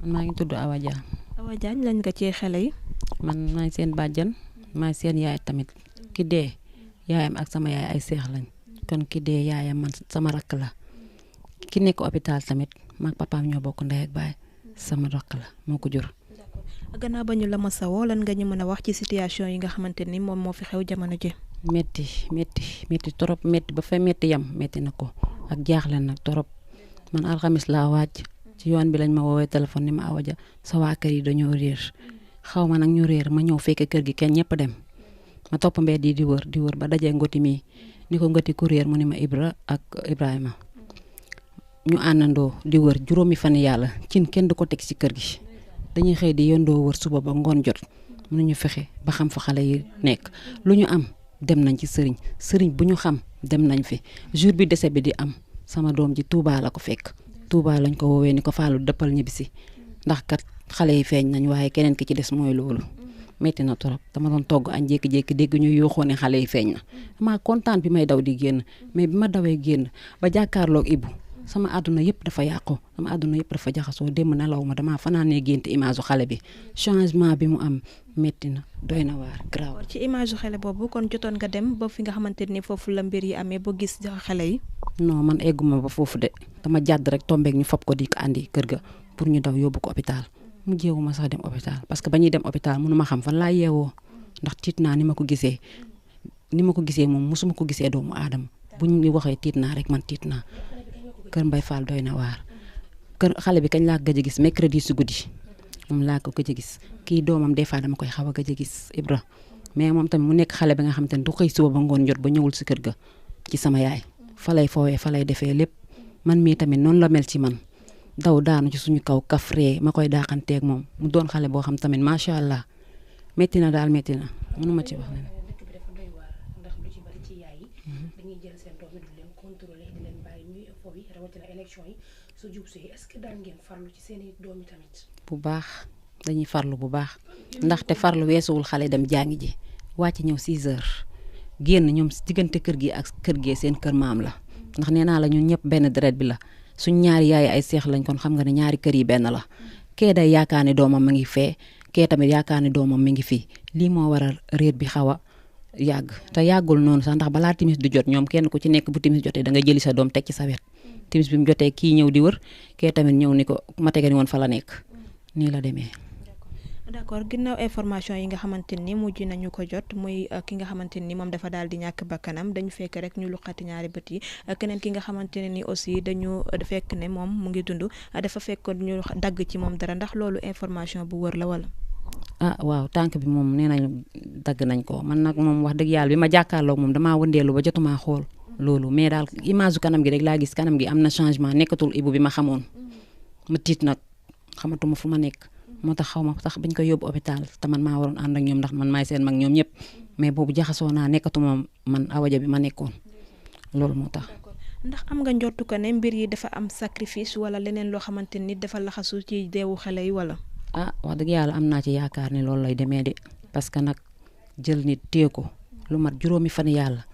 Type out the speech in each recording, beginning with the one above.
man maa ngi tudd Awa Dia. Awa Diagne lañ nga ci xale yi. man maay seen bàjjan maay seen yaay tamit ki dee yaayam ak sama yaay ay seex lañ kon ki dee yaayam man sama rakk la ki nekk hôpital tamit maag papaam ñoo bokk ndey ak baay sama rakk la moo ko jur. gannaaw ba ñu la ma sawoo lan nga ñu mën a wax ci situation yi nga xamante ni moom moo fi xew jamono ji. metti trop metti ba fa metti yam metti na ko ak jaaxle nag trop man alxamis laa wàcc ci yoon bi lañ ma woowee téléphone ni ma Awa Dia sa waa kër yi dañoo réer xaw ma nag ñu réer ma ñëw fekk kër gi kenn ñëpp dem ma topp mbedd yi di wër ba dajee ngoti mii ni ko ngoti ku réer mu ni ma Ibra ak Ibrahima ñu àndandoo di wër juróomi fan yàlla cin kenn du ko teg ci kër gi dañuy xëy di yëndoo wër suba ba ngoon jot mënuñu fexe ba xam fa xale yi nekk lu ñu am dem nañ ci sëriñ bu ñu xam dem nañ fi jour bi décès bi di am sama doom ji Touba la ko fekk Touba lañ ko woowee ni ko Fallou dëppal ñibbisi ndax kat xale yi feeñ nañ waaye keneen ki ci des mooy loolu metti na trop dama doon togg añ jékki-jékki dégg ñu yuuxoo ne xale yi feeñ na dama kontaan bi may daw di génn mais bi ma dawee génn ba jàkkaarloog Ibou sama àdduna yëpp dafa yàqu sama àdduna yëpp dafa jaxasoo démb nelaw ma damaa fanaanee gént image xale bi changement bi mu am metti na doy na waar graaw. ci image xale boobu kon jotoon nga dem ba fi nga xamante ni foofu la mbir yi amee ba gis xale yi. non man egguma ba foofu de dama jàdd rek tombeek ñu fab ko di ko andi kër ga pour ñu daw yóbbu ko hôpital mu jéewuma sax dem hôpital parce que ba ñuy dem hôpital mënu ma xam fan laa yeewoo ndax tiit naa ni ma ko gisee moom mosuma ko gisee doomu aadama bu ñu waxee tiit naa rek man tiit naa. kër Mbay Fall doy na waar kër xale bi kañ laa gëj a gis mercredi su guddi moom laa ko gëj a gis kii doomam des fois dama koy xaw a gëj a gis Ibra mais moom tamit mu nekk xale bi nga xam te ne du xëy suba ba ngoon jot ba ñëwul si kër ga ci sama yaay fa lay foowee fa lay defee lépp man mii tamit noonu la mel ci man daw daanu ci suñu kaw kafree ma koy daaxanteeg moom mu doon xale boo xam tamit macha allah métti na daal métti na mënuma ci wax ne. su jub si est-ce que daan ngeen farlu ci seen doom yi tamit. bu baax dañuy farlu bu baax ndaxte farlu weesuwul xale dem jàngi ji wàcc ñëw 6 heures génn ñoom diggante kër gi ak kër gee seen kër maam la ndax nee naa la ñun ñëpp benn deret bi la suñ ñaari yaay ay seex lañ kon xam nga ne ñaari kër yi benn la kee day yaakaar ne doomam ma ngi fee kee tamit yaakaar ne doomam mi ngi fii lii moo waral réer bi xaw a yàgg te yàggul noonu sax ndax balaa timis du jot ñoom kenn ku ci nekk bu timis jotee da nga jëli sa doom teg ci sa wet timis bi mu jotee kii ñëw di wër kee tamit ñëw ni ko ma tege ni woon fa la nekk nii la demee. d'accord ginnaaw information yi nga xamante ni mujj nañu ko jot muy ki nga xamante ni moom dafa daal di ñàkk bakkanam dañu fekk rek ñu luqati ñaari bët yi keneen ki nga xamante ne ni aussi dañu fekk ne moom mu ngi dund dafa fekk ñu dagg ci moom dara ndax loolu information bu wër la wala. waaw tànk bi moom nee nañu dagg nañ ko man nag moom wax dëgg yàlla bi ma jàkkaarloog moom damaa wëndeelu ba jotumaa xool loolu mais daal image kanam gi rek laa gis kanam gi am na changement nekkatul Ibou bi ma xamoon ma tiit nag xamatuma fu ma nekk moo tax xaw ma sax bañ koy yóbbu hôpital te man maa waroon ànd ak ñoom ndax man maay seen mag ñoom ñëpp mais boobu jaxasoo naa nekkatuma man Awa Dia bi ma nekkoon loolu moo tax. ndax am nga njortu ko ne mbir yi dafa am sacrifice wala leneen loo xamante ni dafa laxasu ci deewu xale yi wala. wax dëgg yàlla am naa ci yaakaar ne loolu lay demee de parce que nag jël nit téye ko lu mat juróomi fan yàlla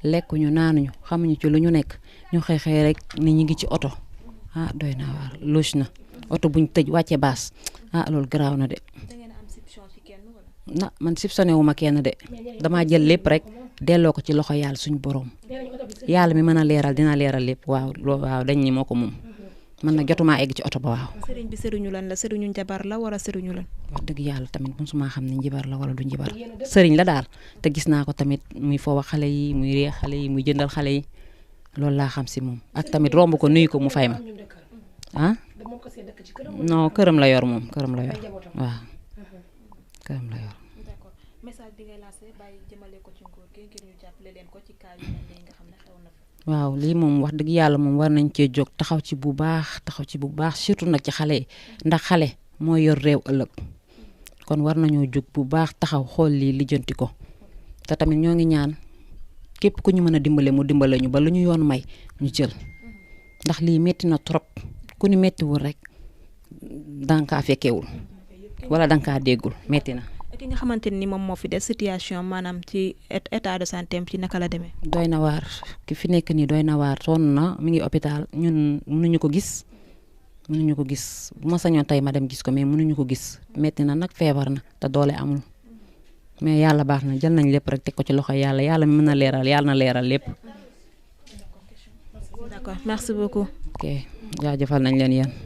lekkuñu naanuñu xamuñu ci lu ñu nekk ñu xëy rek ni ñu ngi ci oto doy na waar luus na oto buñ tëj wàcce baas loolu garaaw na de. man soupçonné wu ma kenn de damaa jël lépp rek delloo ko ci loxo yàlla suñu borom yàlla mi mën a leeral dina leeral lépp waaw dañ ni moo ko moom. man nag jotumaa egg ci oto ba waaw. sëriñ bi sëriñu lan la sëriñu njabar la wala sëriñu lan. wax dëgg yàlla tamit mosuma xam ne njibar la wala du njibar sëriñ la daal te gis naa ko tamit muy foofu xale yi muy ree xale yi muy jëndal xale yi loolu laa xam si moom ak tamit romb ko nuyu ko mu fay ma non këram la yor moom këram la yor waaw këram la yor. message bi ngay lancé bàyyi jëmale ko ci nguur gi ngir ñu jàppale leen ko ci cas yu mel nii nga xam ne xew na fi. waaw lii moom wax dëgg yàlla moom war nañ cee jóg taxaw ci bu baax surtout nag ci xale yi ndax xale mooy yor réew ëllëg kon war nañoo jóg bu baax taxaw xool lii lijjanti ko te tamit ñoo ngi ñaan képp ku ñu mën a dimbale mu dimbale ñu ba lu ñu yoon may ñu jël ndax lii metti na trop ku ni mettiwul rek danga kaa fekkewul wala danga kaa déggul metti na. ki nga xamante ni moom moo fi des situation maanaam ci état de santé am ci naka la demee. doy na waar ki fi nekk nii doy na waar sonn na mi ngi hôpital ñun mënuñu ko gis mënuñu ko gis bu ma sañoon tey ma dem gis ko mais mënuñu ko gis metti na nag feebar na te doole amul mais yàlla baax na jël nañ lépp rek teg ko ci loxo yàlla mi mën na leeral yàlla na leeral lépp. d'accord merci beaucoup. ok jaajëfal nañ leen yéen.